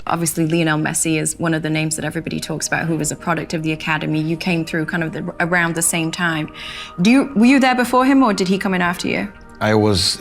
Obviously, Lionel Messi is one of the names that everybody talks about, who was a product of the academy. You came through kind of around the same time. Were you there before him, or did he come in after you?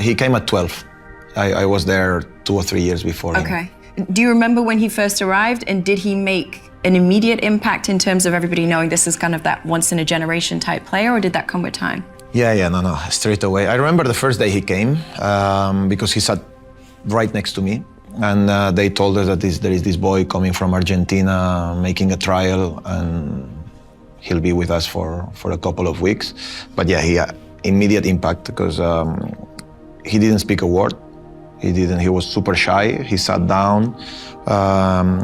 He came at 12. I was there 2 or 3 years before him. Okay. Do you remember when he first arrived, and did he make an immediate impact in terms of everybody knowing this is kind of that once-in-a-generation type player, or did that come with time? Yeah, no, straight away. I remember the first day he came, because he sat right next to me, and they told us that there is this boy coming from Argentina making a trial, and he'll be with us for a couple of weeks. But yeah, he had immediate impact, because he didn't speak a word. He was super shy. He sat down.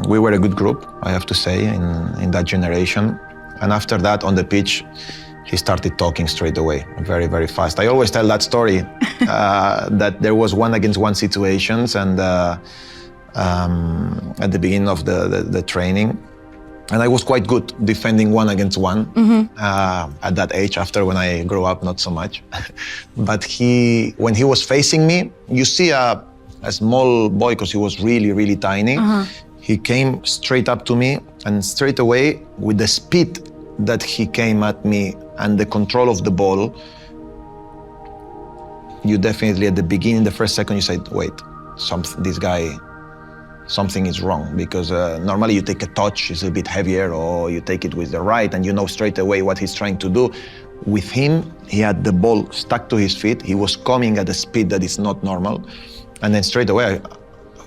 We were a good group, I have to say, in that generation. And after that, on the pitch, he started talking straight away, very, very fast. I always tell that story, that there was 1-against-1 situations, and at the beginning of the training. And I was quite good defending 1-against-1 at that age. After, when I grew up, not so much. But when he was facing me, you see a small boy, because he was really, really tiny. He came straight up to me, and straight away, with the speed that he came at me and the control of the ball, you definitely, at the beginning, the first second, you said, wait, this guy, something is wrong, because normally you take a touch, it's a bit heavier, or you take it with the right, and you know straight away what he's trying to do. With him, he had the ball stuck to his feet. He was coming at a speed that is not normal. And then straight away,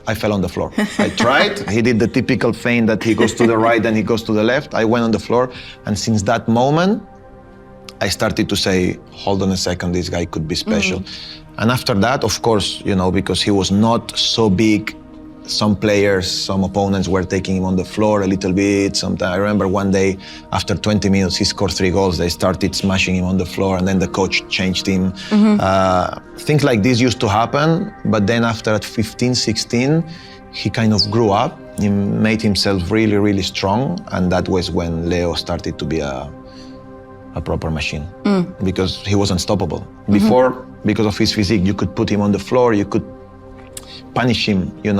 I fell on the floor. I tried. He did the typical feint that he goes to the right and he goes to the left. I went on the floor. And since that moment, I started to say, hold on a second, this guy could be special. And after that, of course, because he was not so big, some players, some opponents were taking him on the floor a little bit. Sometimes, I remember one day, after 20 minutes, he scored 3 goals. They started smashing him on the floor, and then the coach changed him. Things like this used to happen, but then after at 15, 16, he kind of grew up. He made himself really, really strong, and that was when Leo started to be a proper machine, because he was unstoppable. Before, because of his physique, you could put him on the floor, you could punish him, in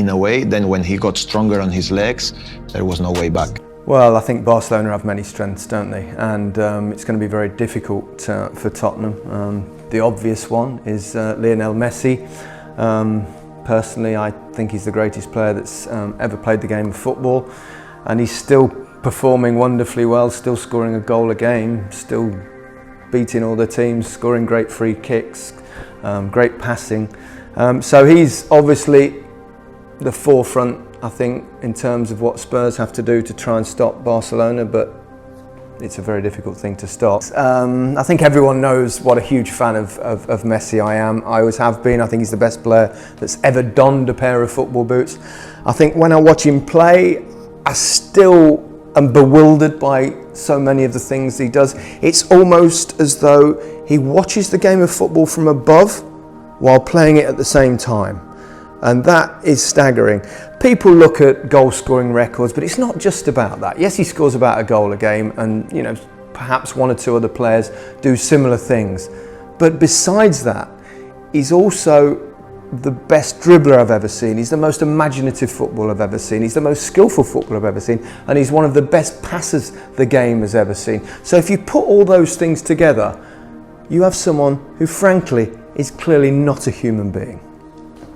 a way. Then when he got stronger on his legs, there was no way back. Well, I think Barcelona have many strengths, don't they? And it's going to be very difficult for Tottenham. The obvious one is Lionel Messi. Personally, I think he's the greatest player that's ever played the game of football, and he's still performing wonderfully well, still scoring a goal a game, still beating all the teams, scoring great free kicks, great passing. So he's obviously the forefront, I think, in terms of what Spurs have to do to try and stop Barcelona, but it's a very difficult thing to stop. I think everyone knows what a huge fan of Messi I am. I always have been. I think he's the best player that's ever donned a pair of football boots. I think when I watch him play, I still am bewildered by so many of the things he does. It's almost as though he watches the game of football from above while playing it at the same time. And that is staggering. People look at goal scoring records, but it's not just about that. Yes, he scores about a goal a game, and perhaps 1 or 2 other players do similar things. But besides that, he's also the best dribbler I've ever seen. He's the most imaginative footballer I've ever seen. He's the most skillful footballer I've ever seen. And he's one of the best passers the game has ever seen. So if you put all those things together, you have someone who, frankly, is clearly not a human being.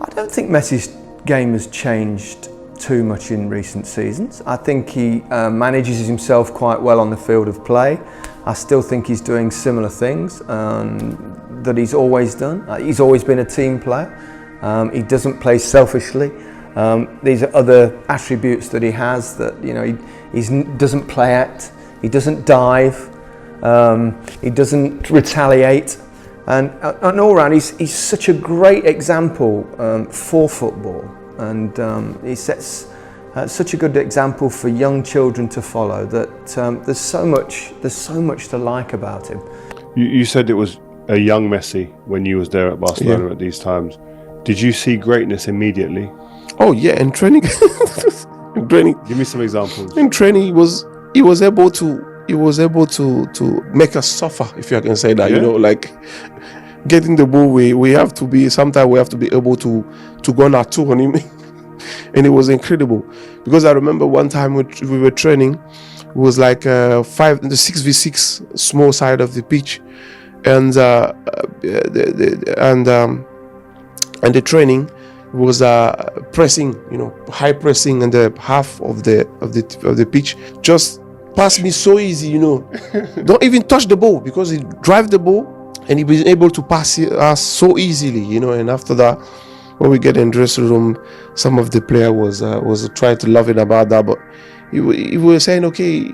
I don't think Messi's game has changed too much in recent seasons. I think he manages himself quite well on the field of play. I still think he's doing similar things that he's always done. He's always been a team player. He doesn't play selfishly. These are other attributes that he has that, he doesn't play at, he doesn't dive, he doesn't retaliate. And all round, he's such a great example for football, and he sets such a good example for young children to follow. That there's so much to like about him. You said it was a young Messi when you was there at Barcelona at these times. Did you see greatness immediately? Oh yeah, in training. In training. Give me some examples. In training, he was able to make us suffer, if you can say that. Like getting the ball, sometimes we have to be able to go on our two on him. and it was incredible because I remember one time we were training. It was like the 6v6 small side of the pitch, and the training was pressing, high pressing, and the half of the pitch just passed me so easy, don't even touch the ball because he drive the ball and he was able to pass us so easily, and after that, when we get in the dressing room, some of the player was trying to love it about that, but he was saying, okay,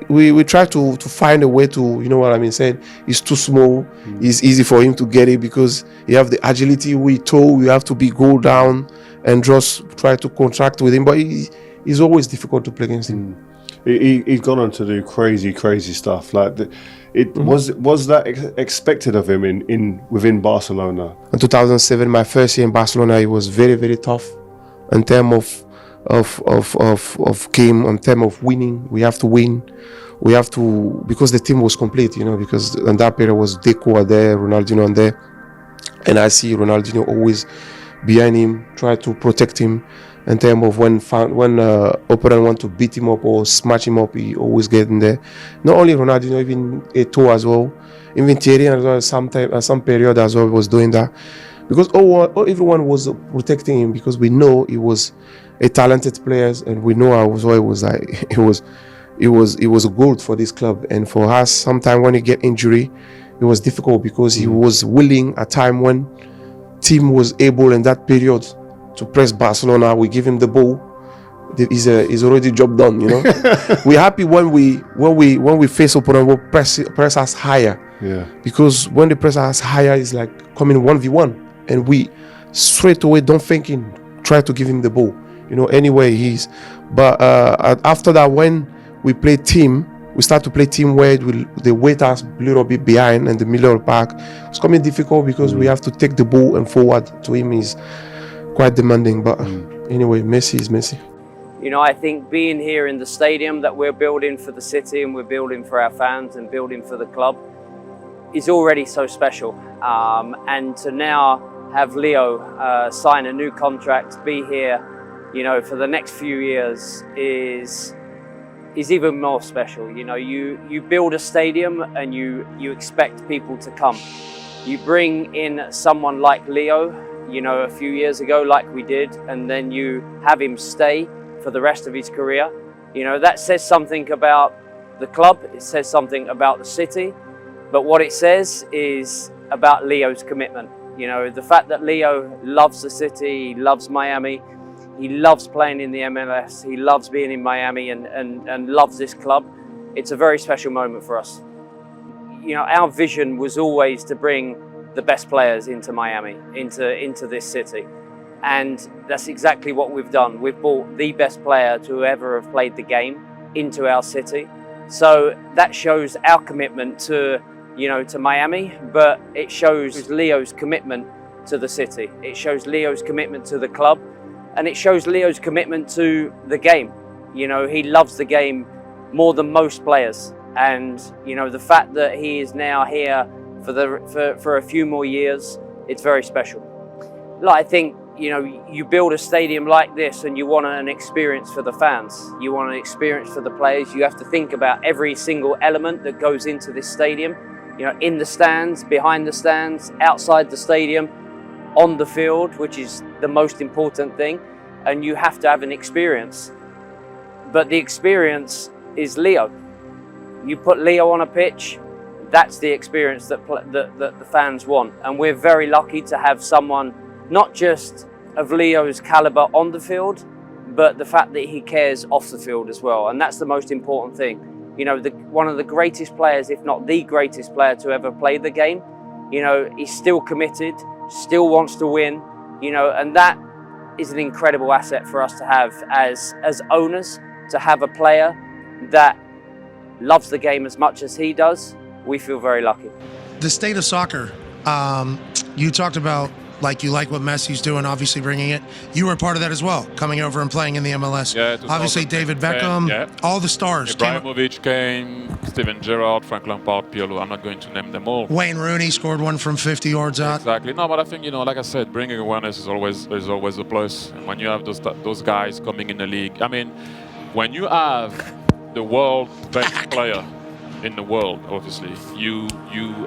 we try to find a way to, saying he's too small, it's easy for him to get it because he have the agility. We have to go down and just try to contract with him, but he's always difficult to play against him. He's gone on to do crazy stuff. Like was that expected of him within Barcelona? In 2007, my first year in Barcelona, it was very, very tough in terms of game, in terms of winning. We have to win. We have to, because the team was complete, because in that period was Deco there, Ronaldinho there, and I see Ronaldinho always behind him, try to protect him. In terms of when opponent want to beat him up or smash him up, he always get in there. Not only Ronaldinho, even Eto'o as well, even Thierry as well. Some period as well was doing that, because everyone was protecting him because we know he was a talented player, and we know it was a gold for this club. And for us, sometimes when he get injury, it was difficult because he was willing at time when team was able in that period to press Barcelona. We give him the ball. He's already job done. We're happy when we face opponent will press us higher. Yeah. Because when they press us higher, it's like coming 1v1, and we straight away don't thinking try to give him the ball. Anyway he's. But after that, when we play team, we start to play team where they wait us a little bit behind in the middle of the park. It's coming difficult because we have to take the ball and forward to him is quite demanding. But anyway, Messi is Messi. I think being here in the stadium that we're building for the city and we're building for our fans and building for the club is already so special. And to now have Leo sign a new contract, be here, for the next few years is even more special. You build a stadium and you expect people to come. You bring in someone like Leo, a few years ago, like we did, and then you have him stay for the rest of his career. That says something about the club, it says something about the city, but what it says is about Leo's commitment. The fact that Leo loves the city, he loves Miami, he loves playing in the MLS, he loves being in Miami and loves this club. It's a very special moment for us. Our vision was always to bring the best players into Miami, into this city. And that's exactly what we've done. We've brought the best player to ever have played the game into our city. So that shows our commitment to Miami, but it shows Leo's commitment to the city. It shows Leo's commitment to the club, and it shows Leo's commitment to the game. He loves the game more than most players. And, the fact that he is now here for a few more years, it's very special. I think, you build a stadium like this and you want an experience for the fans. You want an experience for the players. You have to think about every single element that goes into this stadium. In the stands, behind the stands, outside the stadium, on the field, which is the most important thing. And you have to have an experience. But the experience is Leo. You put Leo on a pitch, that's the experience that the fans want. And we're very lucky to have someone not just of Leo's caliber on the field, but the fact that he cares off the field as well. And that's the most important thing. One of the greatest players, if not the greatest player to ever play the game, he's still committed, still wants to win, and that is an incredible asset for us to have as owners, to have a player that loves the game as much as he does. We feel very lucky. The state of soccer, you talked about like you like what Messi's doing, obviously bringing it. You were part of that as well, coming over and playing in the MLS. Yeah, Obviously, David 2010, Beckham, yeah. all the stars. Ibrahimovic came, Steven Gerrard, Frank Lampard, Pirlo. I'm not going to name them all. Wayne Rooney scored one from 50 yards out. Exactly. No, but I think, like I said, bringing awareness is always a plus. And when you have those guys coming in the league, I mean, when you have the world best player in the world, obviously, you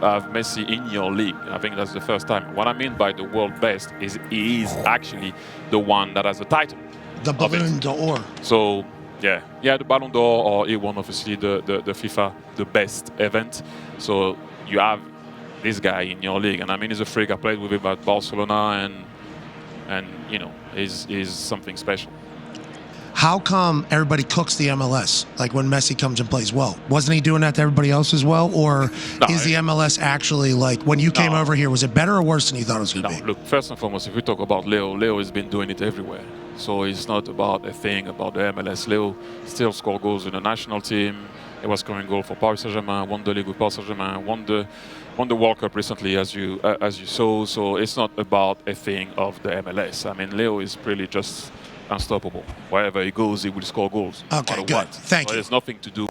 have Messi in your league. I think that's the first time. What I mean by the world best is he is actually the one that has the title. The Ballon d'Or. So, yeah, the Ballon d'Or, or he won obviously the FIFA, the best event. So you have this guy in your league, and I mean, he's a freak. I played with him at Barcelona, and he's something special. How come everybody cooks the MLS? Like when Messi comes and plays well, wasn't he doing that to everybody else as well, or is the MLS actually like when you came over here? Was it better or worse than you thought it was going to be? Look, first and foremost, if we talk about Leo has been doing it everywhere. So it's not about a thing about the MLS. Leo still scored goals in the national team. He was scoring goal for Paris Saint-Germain, won the league with Paris Saint-Germain, won the World Cup recently, as you saw. So it's not about a thing of the MLS. I mean, Leo is really just unstoppable. Wherever he goes, he will score goals. Okay, no matter good. what. Thank you. There's nothing to do